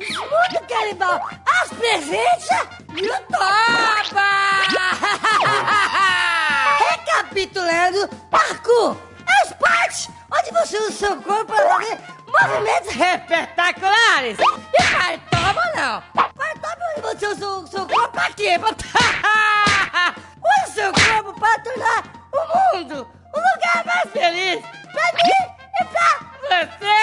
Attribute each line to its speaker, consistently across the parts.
Speaker 1: Mundo Canibal, as presenças no Toba! Recapitulando, parkour é o esporte onde você usa o seu corpo para fazer movimentos espetaculares. E Partoba não. Partoba é onde você usa o seu corpo pra quê? Usa o seu corpo para tornar o mundo um lugar mais feliz pra mim e pra você.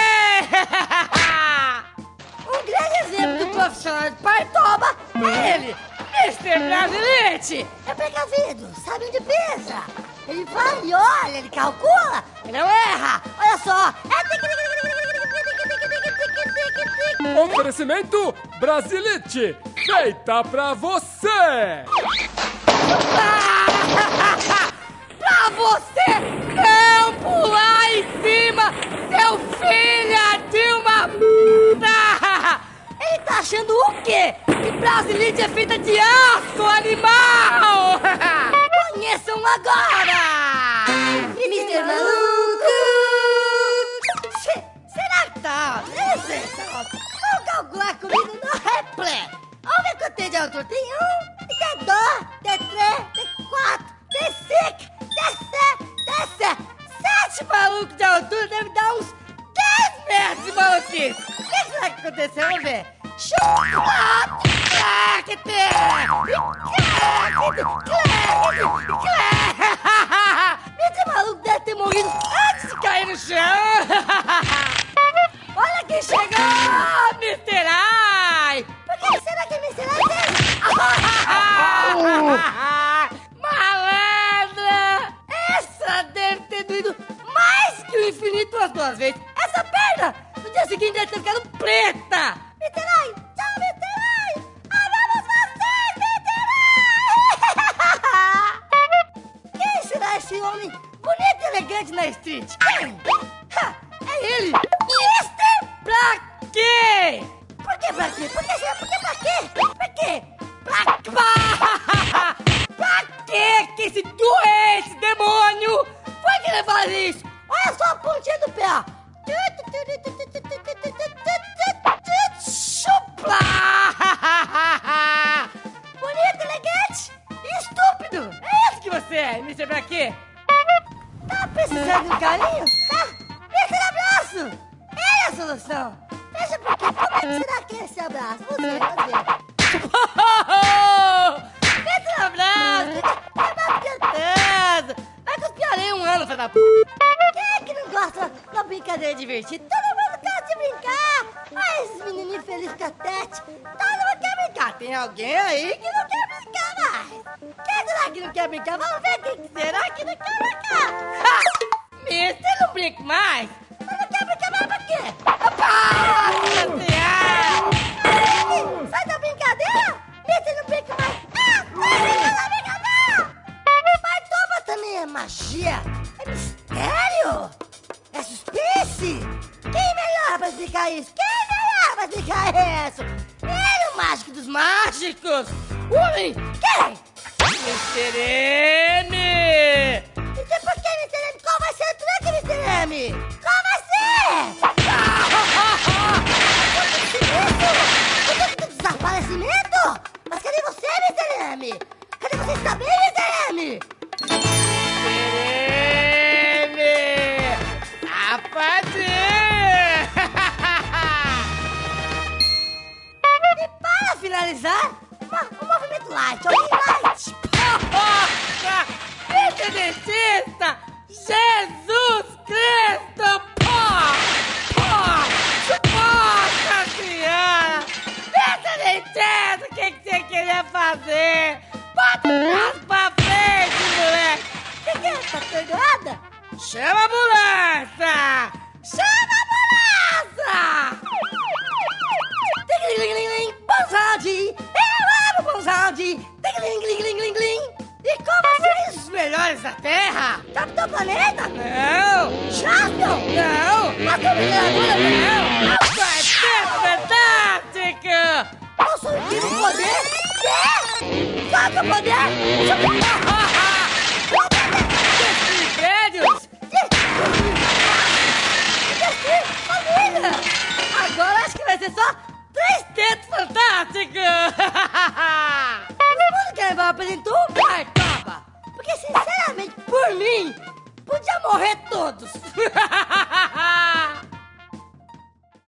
Speaker 1: Um grande exemplo do profissional de Partoba é ele, Mr. Brasilite. É precavido, sabe onde pisa. Ele vai e olha, ele calcula, ele não erra. Olha só,
Speaker 2: Oferecimento Brasilite, feita pra você!
Speaker 1: Pra você não pular em cima, seu filho de uma puta! Ele tá achando o quê? Que Brasilite é feita de aço, animal! Conheçam agora! Mr. Maluco! Será que tá? Eu sei, tá. Vamos calcular comigo no replay. Vamos ver quanto tem de altura. Tem 1, tem 2, tem 3, tem 4, tem 5, tem 7, tem 7 malucos de altura. Deve dar uns 10 metros de maluquice. O que será que aconteceu? Vamos ver. Chupa! Esse maluco deve ter morrido antes de cair no chão! Olha quem chegou! Mr. Ai! Por que será que é Mr. Ai? Malandra! Essa deve ter doído mais que o infinito as 2 vezes! Essa perna! No dia seguinte deve ter ficado preta! Mr. Ai! Tchau, Mr. Ai! Amamos vocês, Mr. Ai! Quem será esse homem bonito e elegante na street? Quem? É ele! Mr. Pra quê? Por que pra quê? Por que pra quê? Pra quê? Pra quê que esse doente demônio foi querer fazer isso? Olha só a pontinha do pé! Chupla! Bonito, elegante e estúpido! É isso que você é, Mr. Pra quê? Tá precisando de um carinho? Tá? Mr. Abraço! É a solução! Veja por quê. Como é que será que é esse abraço? Você. Mr. Abraço! É mais cantando! Vai cuspir areia 1 ano, filho da p***! Quem é que não gosta da brincadeira divertida? Todo mundo gosta de brincar! Ah, esses menininhos felizes com a tete! Todo mundo quer brincar! Tem alguém aí que não quer brincar mais! Quem será que não quer brincar? Vamos ver quem será que não quer brincar! Ha! Mister, não brinca mais! Você não quer brincar mais pra quê? Sai da brincadeira! Mister, não brinca mais! Sai da brincadeira! Partoba também é magia! É mistério! É suspense! Quem melhor pra explicar isso? Quem melhor pra explicar isso? Ele, o mágico dos mágicos! Homem! Quem? Mr. M! E por que, Mr. M? Qual vai ser o truque, Mr. M? Qual vai ser? Desaparecimento? Mas cadê você, Mr. M? Cadê você? Está bem, Mr. M? E para finalizar, um movimento light, light. Esse dentista, Jesus Cristo, Nossa Senhora! Esse dentista, o que você queria fazer? Bota o braço pra frente, moleque! O que é? Tá pegada? Chama a ambulância! Chama a ambulância! Bonsade! Eu amo Bonsade! E como são os melhores da Terra? Capitão Planeta? Não! Champion? Não! A Dominadora? Não! A Quarteto Fantástico! Posso usar o poder? Quê? Qual que é o poder? Prédios! Família! Agora acho que vai ser só 3
Speaker 3: fantástico!
Speaker 1: Mas pode carnaval apresentou o Partoba? Porque, sinceramente, por mim, podia morrer todos.